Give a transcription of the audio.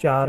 4